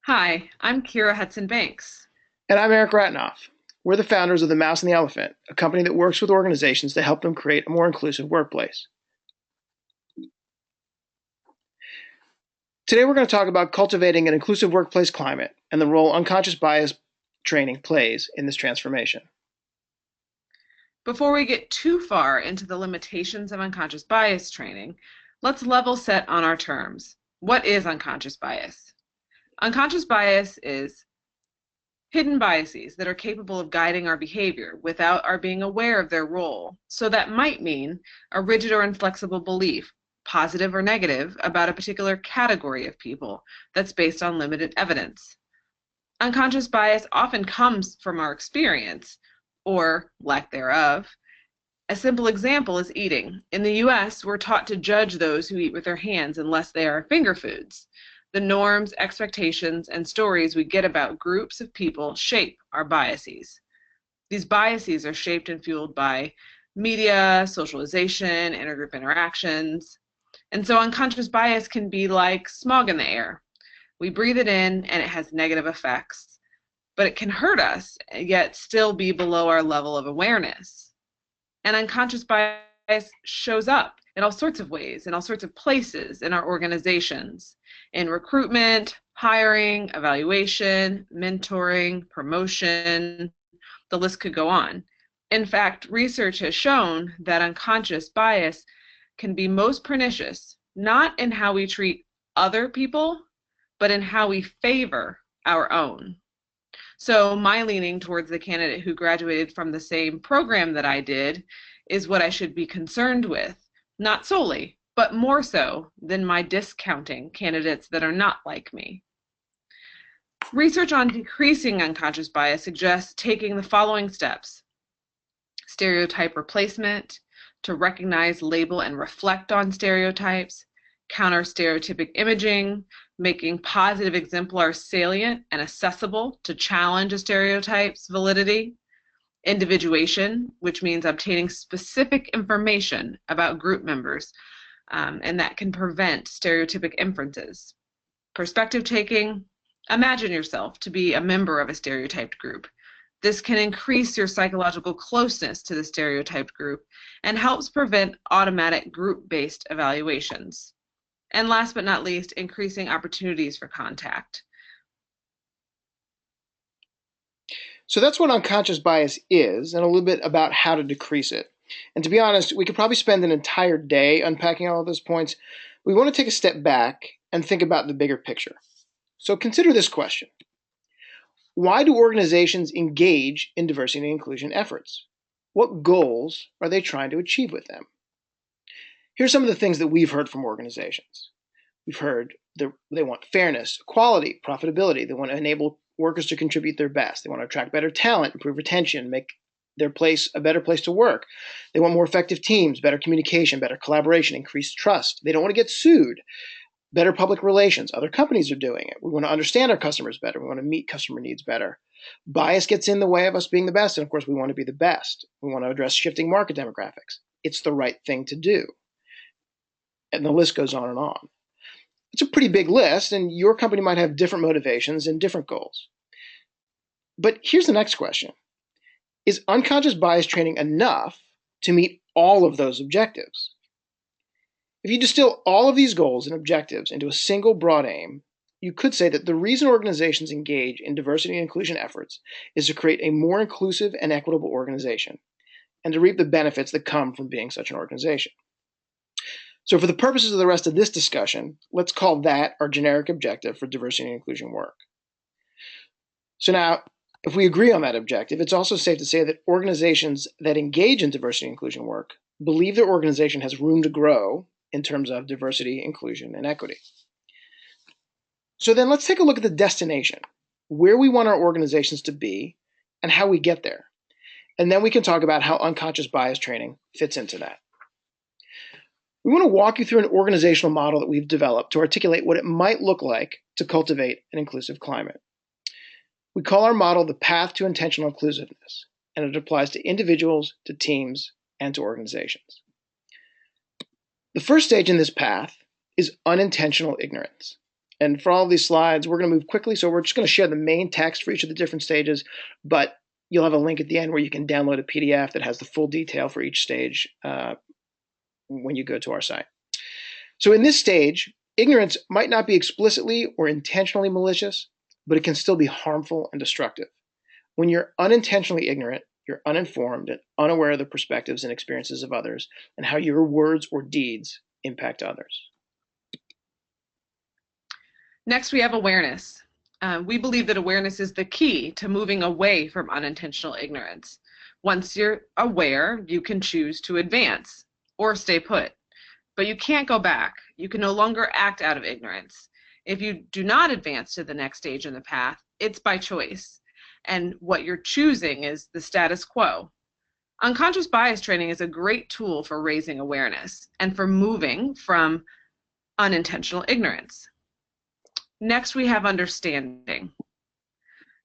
Hi, I'm Kira Hudson Banks. And I'm Eric Ratinoff. We're the founders of The Mouse and the Elephant, a company that works with organizations to help them create a more inclusive workplace. Today, we're going to talk about cultivating an inclusive workplace climate and the role unconscious bias training plays in this transformation. Before we get too far into the limitations of unconscious bias training, let's level set on our terms. What is unconscious bias? Unconscious bias is hidden biases that are capable of guiding our behavior without our being aware of their role. So that might mean a rigid or inflexible belief, positive or negative, about a particular category of people that's based on limited evidence. Unconscious bias often comes from our experience, or lack thereof. A simple example is eating. In the US, we're taught to judge those who eat with their hands unless they are finger foods. The norms, expectations, and stories we get about groups of people shape our biases. These biases are shaped and fueled by media, socialization, intergroup interactions. And so unconscious bias can be like smog in the air. We breathe it in and it has negative effects, but it can hurt us, yet still be below our level of awareness. And unconscious bias shows up in all sorts of ways, in all sorts of places in our organizations, in recruitment, hiring, evaluation, mentoring, promotion. The list could go on. In fact, research has shown that unconscious bias can be most pernicious, not in how we treat other people, but in how we favor our own. So my leaning towards the candidate who graduated from the same program that I did is what I should be concerned with, not solely, but more so than my discounting candidates that are not like me. Research on decreasing unconscious bias suggests taking the following steps: stereotype replacement, to recognize, label, and reflect on stereotypes; counter stereotypic imaging, making positive exemplars salient and accessible to challenge a stereotype's validity; individuation, which means obtaining specific information about group members, and that can prevent stereotypic inferences; perspective taking, imagine yourself to be a member of a stereotyped group. This can increase your psychological closeness to the stereotyped group and helps prevent automatic group-based evaluations. And last but not least, increasing opportunities for contact. So that's what unconscious bias is, and a little bit about how to decrease it. And to be honest, we could probably spend an entire day unpacking all of those points. We want to take a step back and think about the bigger picture. So consider this question. Why do organizations engage in diversity and inclusion efforts? What goals are they trying to achieve with them? Here's some of the things that we've heard from organizations. We've heard they want fairness, equality, profitability. They want to enable workers to contribute their best. They want to attract better talent, improve retention, make their place a better place to work. They want more effective teams, better communication, better collaboration, increased trust. They don't want to get sued. Better public relations. Other companies are doing it. We want to understand our customers better. We want to meet customer needs better. Bias gets in the way of us being the best, and of course, we want to be the best. We want to address shifting market demographics. It's the right thing to do. And the list goes on and on. It's a pretty big list, and your company might have different motivations and different goals. But here's the next question. Is unconscious bias training enough to meet all of those objectives? If you distill all of these goals and objectives into a single broad aim, you could say that the reason organizations engage in diversity and inclusion efforts is to create a more inclusive and equitable organization, and to reap the benefits that come from being such an organization. So for the purposes of the rest of this discussion, let's call that our generic objective for diversity and inclusion work. So now, if we agree on that objective, it's also safe to say that organizations that engage in diversity and inclusion work believe their organization has room to grow in terms of diversity, inclusion, and equity. So then let's take a look at the destination, where we want our organizations to be and how we get there. And then we can talk about how unconscious bias training fits into that. We want to walk you through an organizational model that we've developed to articulate what it might look like to cultivate an inclusive climate. We call our model the path to intentional inclusiveness, and it applies to individuals, to teams, and to organizations. The first stage in this path is unintentional ignorance. And for all of these slides, we're going to move quickly, so we're just going to share the main text for each of the different stages, but you'll have a link at the end where you can download a PDF that has the full detail for each stage when you go to our site. So in this stage, ignorance might not be explicitly or intentionally malicious, but it can still be harmful and destructive. When you're unintentionally ignorant, you're uninformed and unaware of the perspectives and experiences of others and how your words or deeds impact others. Next, we have awareness. We believe that awareness is the key to moving away from unintentional ignorance. Once you're aware, you can choose to advance or stay put. But you can't go back. You can no longer act out of ignorance. If you do not advance to the next stage in the path, it's by choice. And what you're choosing is the status quo. Unconscious bias training is a great tool for raising awareness and for moving from unintentional ignorance. Next, we have understanding.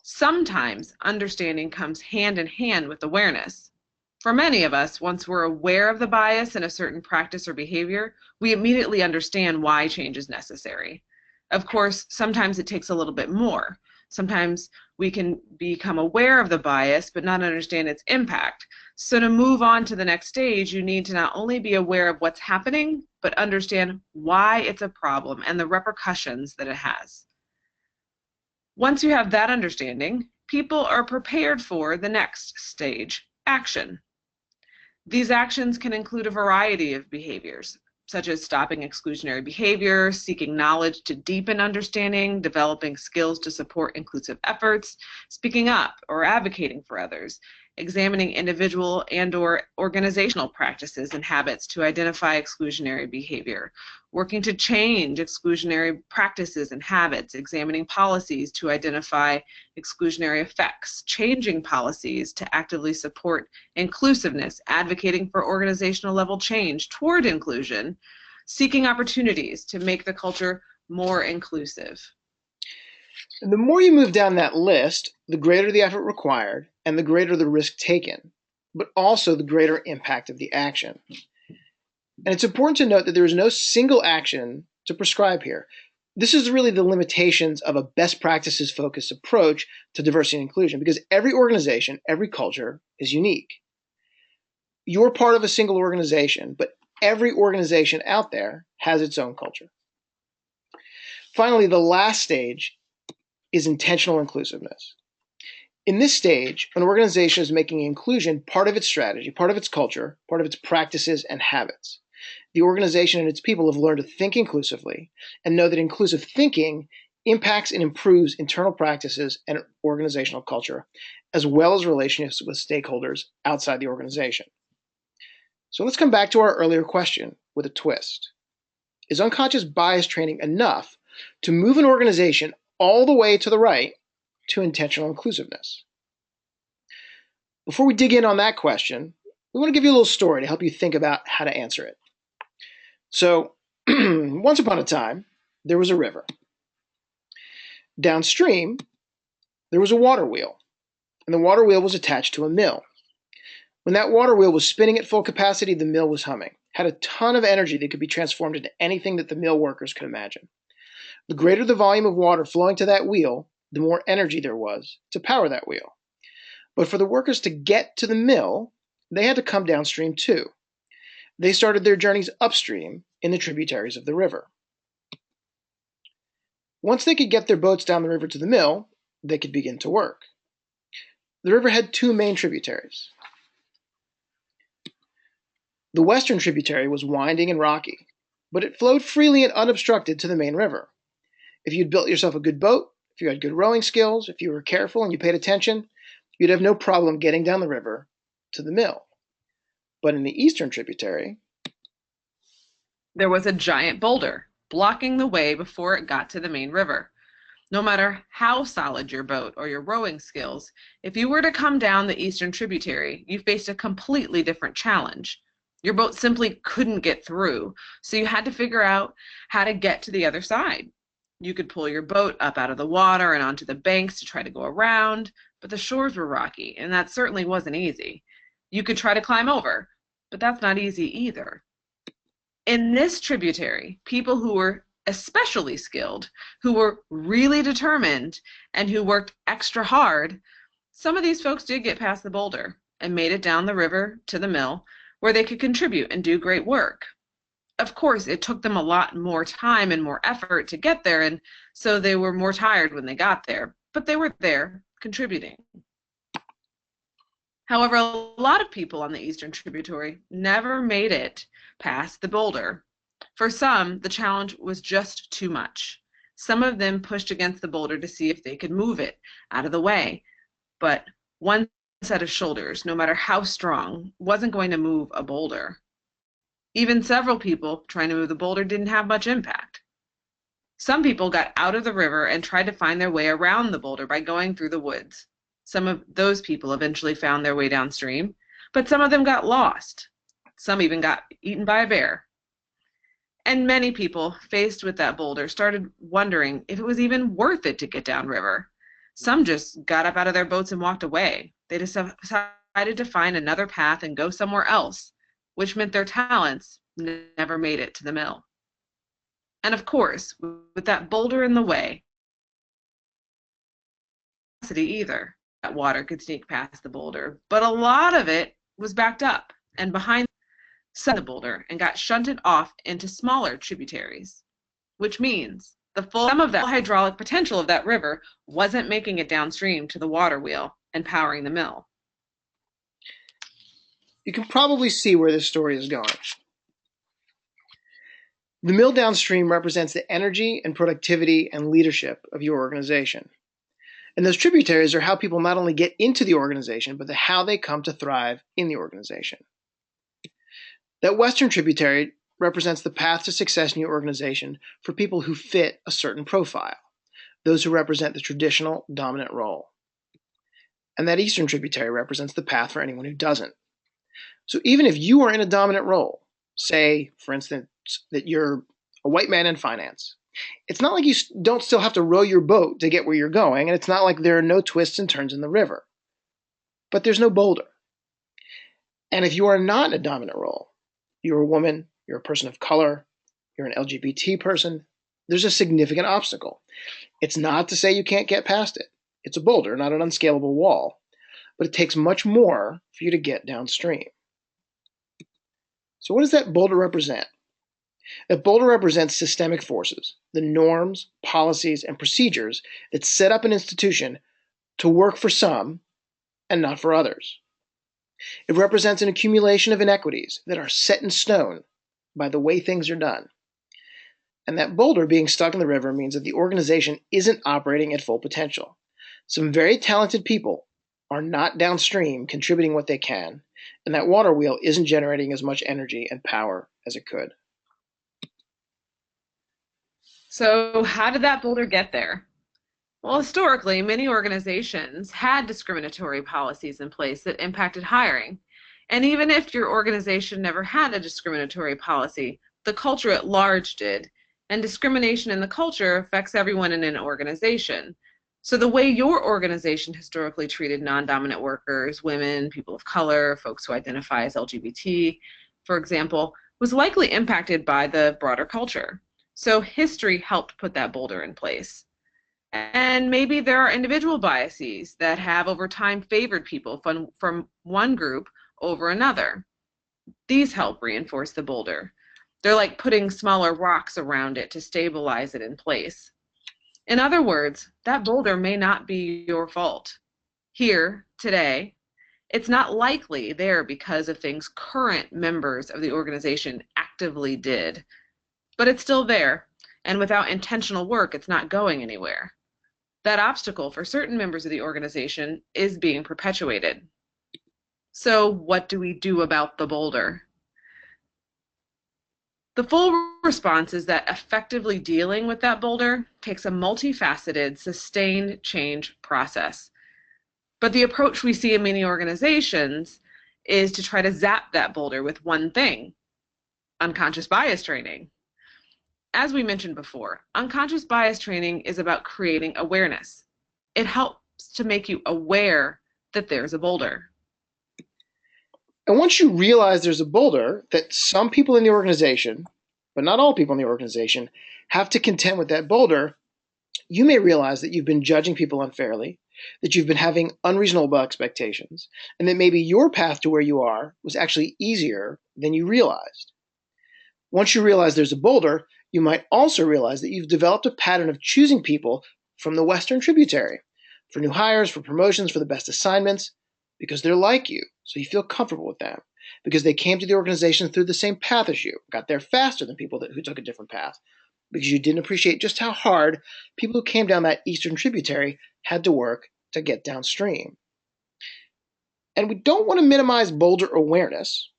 Sometimes understanding comes hand in hand with awareness. For many of us, once we're aware of the bias in a certain practice or behavior, we immediately understand why change is necessary. Of course, sometimes it takes a little bit more. Sometimes we can become aware of the bias but not understand its impact. So to move on to the next stage, you need to not only be aware of what's happening, but understand why it's a problem and the repercussions that it has. Once you have that understanding, people are prepared for the next stage, action. These actions can include a variety of behaviors, such as stopping exclusionary behavior, seeking knowledge to deepen understanding, developing skills to support inclusive efforts, speaking up or advocating for others, examining individual and/or organizational practices and habits to identify exclusionary behavior, working to change exclusionary practices and habits, examining policies to identify exclusionary effects, changing policies to actively support inclusiveness, advocating for organizational level change toward inclusion, seeking opportunities to make the culture more inclusive. And the more you move down that list, the greater the effort required and the greater the risk taken, but also the greater impact of the action. And it's important to note that there is no single action to prescribe here. This is really the limitations of a best practices focused approach to diversity and inclusion, because every organization, every culture is unique. You're part of a single organization, but every organization out there has its own culture. Finally, the last stage is intentional inclusiveness. In this stage, an organization is making inclusion part of its strategy, part of its culture, part of its practices and habits. The organization and its people have learned to think inclusively and know that inclusive thinking impacts and improves internal practices and organizational culture, as well as relationships with stakeholders outside the organization. So let's come back to our earlier question with a twist. Is unconscious bias training enough to move an organization all the way to the right to intentional inclusiveness? Before we dig in on that question, we want to give you a little story to help you think about how to answer it. So, once upon a time, there was a river. Downstream, there was a water wheel, and the water wheel was attached to a mill. When that water wheel was spinning at full capacity, the mill was humming, had a ton of energy that could be transformed into anything that the mill workers could imagine. The greater the volume of water flowing to that wheel, the more energy there was to power that wheel. But for the workers to get to the mill, they had to come downstream too. They started their journeys upstream in the tributaries of the river. Once they could get their boats down the river to the mill, they could begin to work. The river had two main tributaries. The western tributary was winding and rocky, but it flowed freely and unobstructed to the main river. If you'd built yourself a good boat, if you had good rowing skills, if you were careful and you paid attention, you'd have no problem getting down the river to the mill. But in the eastern tributary, there was a giant boulder blocking the way before it got to the main river. No matter how solid your boat or your rowing skills, if you were to come down the eastern tributary, you faced a completely different challenge. Your boat simply couldn't get through, so you had to figure out how to get to the other side. You could pull your boat up out of the water and onto the banks to try to go around, but the shores were rocky, and that certainly wasn't easy. You could try to climb over, but that's not easy either. In this tributary, people who were especially skilled, who were really determined and who worked extra hard, some of these folks did get past the boulder and made it down the river to the mill where they could contribute and do great work. Of course, it took them a lot more time and more effort to get there, and so they were more tired when they got there, but they were there contributing. However, a lot of people on the eastern tributary never made it past the boulder. For some, the challenge was just too much. Some of them pushed against the boulder to see if they could move it out of the way, but one set of shoulders, no matter how strong, wasn't going to move a boulder. Even several people trying to move the boulder didn't have much impact. Some people got out of the river and tried to find their way around the boulder by going through the woods. Some of those people eventually found their way downstream, but some of them got lost. Some even got eaten by a bear. And many people faced with that boulder started wondering if it was even worth it to get downriver. Some just got up out of their boats and walked away. They decided to find another path and go somewhere else, which meant their talents never made it to the mill. And of course, with that boulder in the way, either that water could sneak past the boulder, but a lot of it was backed up and behind the boulder and got shunted off into smaller tributaries, which means some of the hydraulic potential of that river wasn't making it downstream to the water wheel and powering the mill. You can probably see where this story is going. The mill downstream represents the energy and productivity and leadership of your organization. And those tributaries are how people not only get into the organization, but how they come to thrive in the organization. That western tributary represents the path to success in your organization for people who fit a certain profile, those who represent the traditional dominant role. And that eastern tributary represents the path for anyone who doesn't. So even if you are in a dominant role, say, for instance, that you're a white man in finance, it's not like you don't still have to row your boat to get where you're going, and it's not like there are no twists and turns in the river. But there's no boulder. And if you are not in a dominant role, you're a woman, you're a person of color, you're an LGBT person, there's a significant obstacle. It's not to say you can't get past it. It's a boulder, not an unscalable wall. But it takes much more for you to get downstream. So what does that boulder represent? That boulder represents systemic forces, the norms, policies, and procedures that set up an institution to work for some and not for others. It represents an accumulation of inequities that are set in stone by the way things are done. And that boulder being stuck in the river means that the organization isn't operating at full potential. Some very talented people are not downstream contributing what they can, and that water wheel isn't generating as much energy and power as it could. So how did that boulder get there? Well, historically, many organizations had discriminatory policies in place that impacted hiring. And even if your organization never had a discriminatory policy, the culture at large did. And discrimination in the culture affects everyone in an organization. So the way your organization historically treated non-dominant workers, women, people of color, folks who identify as LGBT, for example, was likely impacted by the broader culture. So history helped put that boulder in place. And maybe there are individual biases that have over time favored people from one group over another. These help reinforce the boulder. They're like putting smaller rocks around it to stabilize it in place. In other words, that boulder may not be your fault. Here, today, it's not likely there because of things current members of the organization actively did. But it's still there, and without intentional work, it's not going anywhere. That obstacle for certain members of the organization is being perpetuated. So what do we do about the boulder? The full response is that effectively dealing with that boulder takes a multifaceted, sustained change process. But the approach we see in many organizations is to try to zap that boulder with one thing: unconscious bias training. As we mentioned before, unconscious bias training is about creating awareness. It helps to make you aware that there's a boulder. And once you realize there's a boulder that some people in the organization but not all people in the organization, have to contend with that boulder, you may realize that you've been judging people unfairly, that you've been having unreasonable expectations, and that maybe your path to where you are was actually easier than you realized. Once you realize there's a boulder, you might also realize that you've developed a pattern of choosing people from the Western tributary for new hires, for promotions, for the best assignments, because they're like you, so you feel comfortable with them, because they came to the organization through the same path as you, got there faster than people who took a different path, because you didn't appreciate just how hard people who came down that eastern tributary had to work to get downstream. And we don't want to minimize boulder awareness.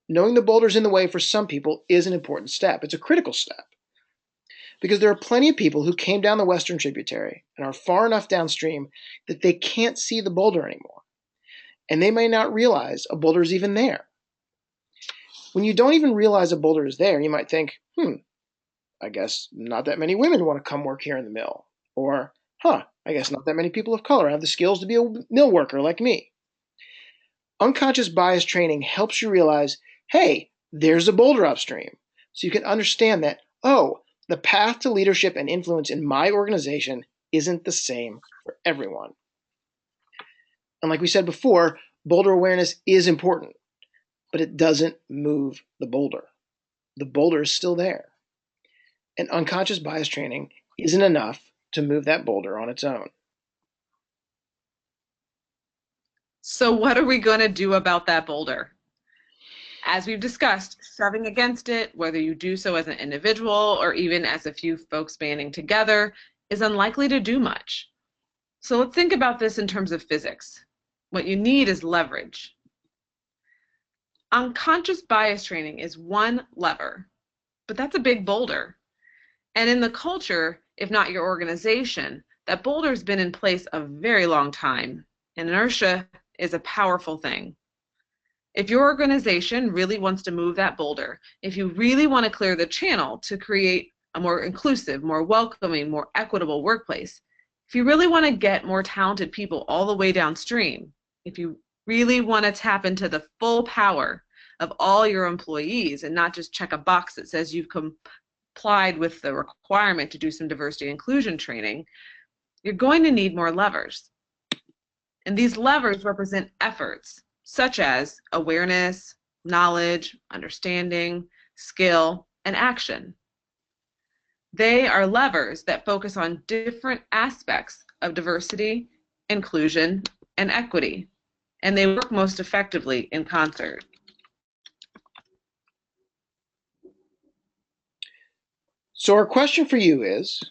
Knowing the boulder's in the way for some people is an important step. It's a critical step. Because there are plenty of people who came down the western tributary and are far enough downstream that they can't see the boulder anymore. And they may not realize a boulder is even there. When you don't even realize a boulder is there, you might think, I guess not that many women want to come work here in the mill. Or, I guess not that many people of color have the skills to be a mill worker like me. Unconscious bias training helps you realize, hey, there's a boulder upstream. So you can understand that, the path to leadership and influence in my organization isn't the same for everyone. And like we said before, boulder awareness is important, but it doesn't move the boulder. The boulder is still there. And unconscious bias training isn't enough to move that boulder on its own. So what are we going to do about that boulder? As we've discussed, shoving against it, whether you do so as an individual or even as a few folks banding together, is unlikely to do much. So let's think about this in terms of physics. What you need is leverage. Unconscious bias training is one lever, but that's a big boulder. And in the culture, if not your organization, that boulder's been in place a very long time, and inertia is a powerful thing. If your organization really wants to move that boulder, if you really want to clear the channel to create a more inclusive, more welcoming, more equitable workplace, if you really want to get more talented people all the way downstream, if you really want to tap into the full power of all your employees and not just check a box that says you've complied with the requirement to do some diversity and inclusion training, you're going to need more levers. And these levers represent efforts such as awareness, knowledge, understanding, skill, and action. They are levers that focus on different aspects of diversity, inclusion, and equity, and they work most effectively in concert. So our question for you is,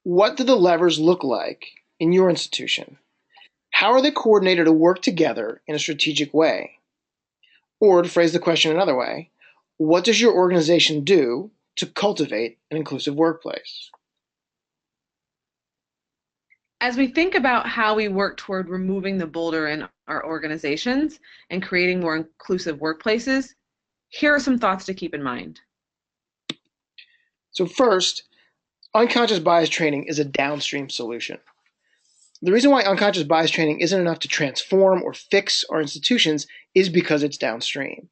what do the levers look like in your institution? How are they coordinated to work together in a strategic way? Or to phrase the question another way, what does your organization do to cultivate an inclusive workplace? As we think about how we work toward removing the boulder in our organizations and creating more inclusive workplaces, here are some thoughts to keep in mind. So first, unconscious bias training is a downstream solution. The reason why unconscious bias training isn't enough to transform or fix our institutions is because it's downstream.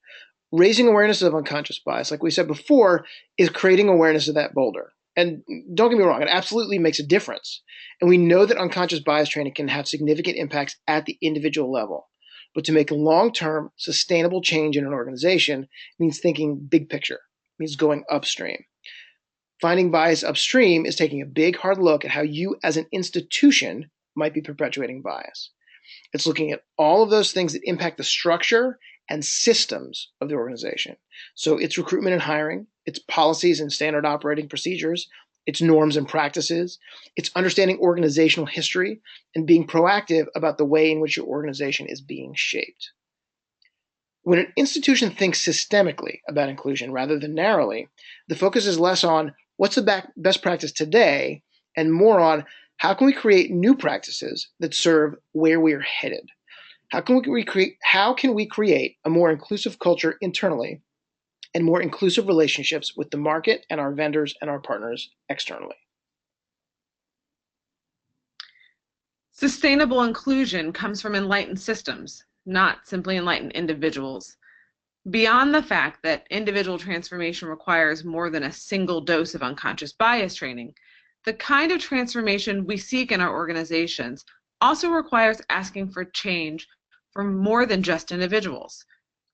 Raising awareness of unconscious bias, like we said before, is creating awareness of that boulder. And don't get me wrong, it absolutely makes a difference. And we know that unconscious bias training can have significant impacts at the individual level. But to make long-term, sustainable change in an organization means thinking big picture, means going upstream. Finding bias upstream is taking a big, hard look at how you as an institution might be perpetuating bias. It's looking at all of those things that impact the structure and systems of the organization. So it's recruitment and hiring, it's policies and standard operating procedures, it's norms and practices, it's understanding organizational history and being proactive about the way in which your organization is being shaped. When an institution thinks systemically about inclusion rather than narrowly, the focus is less on what's the best practice today and more on how can we create new practices that serve where we are headed? How can we create a more inclusive culture internally and more inclusive relationships with the market and our vendors and our partners externally? Sustainable inclusion comes from enlightened systems, not simply enlightened individuals. Beyond the fact that individual transformation requires more than a single dose of unconscious bias training, the kind of transformation we seek in our organizations also requires asking for change from more than just individuals.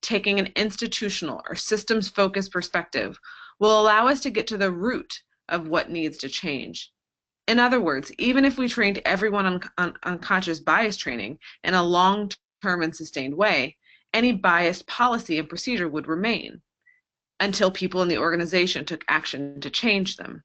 Taking an institutional or systems focused perspective will allow us to get to the root of what needs to change. In other words, even if we trained everyone on unconscious bias training in a long-term and sustained way, any biased policy and procedure would remain until people in the organization took action to change them.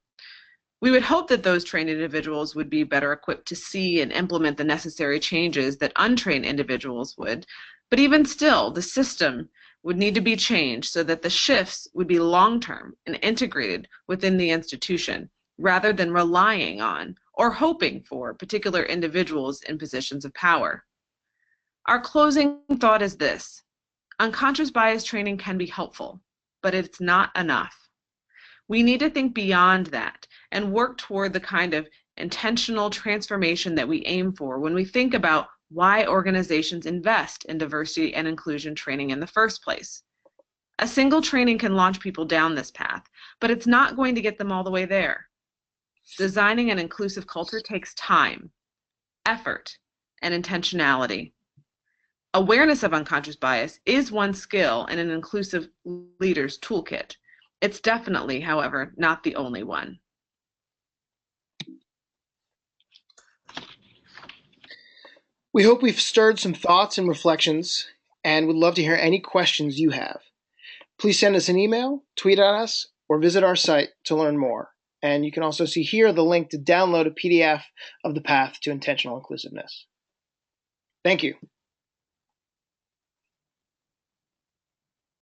We would hope that those trained individuals would be better equipped to see and implement the necessary changes that untrained individuals would, but even still, the system would need to be changed so that the shifts would be long-term and integrated within the institution, rather than relying on or hoping for particular individuals in positions of power. Our closing thought is this: unconscious bias training can be helpful, but it's not enough. We need to think beyond that and work toward the kind of intentional transformation that we aim for when we think about why organizations invest in diversity and inclusion training in the first place. A single training can launch people down this path, but it's not going to get them all the way there. Designing an inclusive culture takes time, effort, and intentionality. Awareness of unconscious bias is one skill in an inclusive leader's toolkit. It's definitely, however, not the only one. We hope we've stirred some thoughts and reflections, and would love to hear any questions you have. Please send us an email, tweet at us, or visit our site to learn more. And you can also see here the link to download a PDF of the path to intentional inclusiveness. Thank you.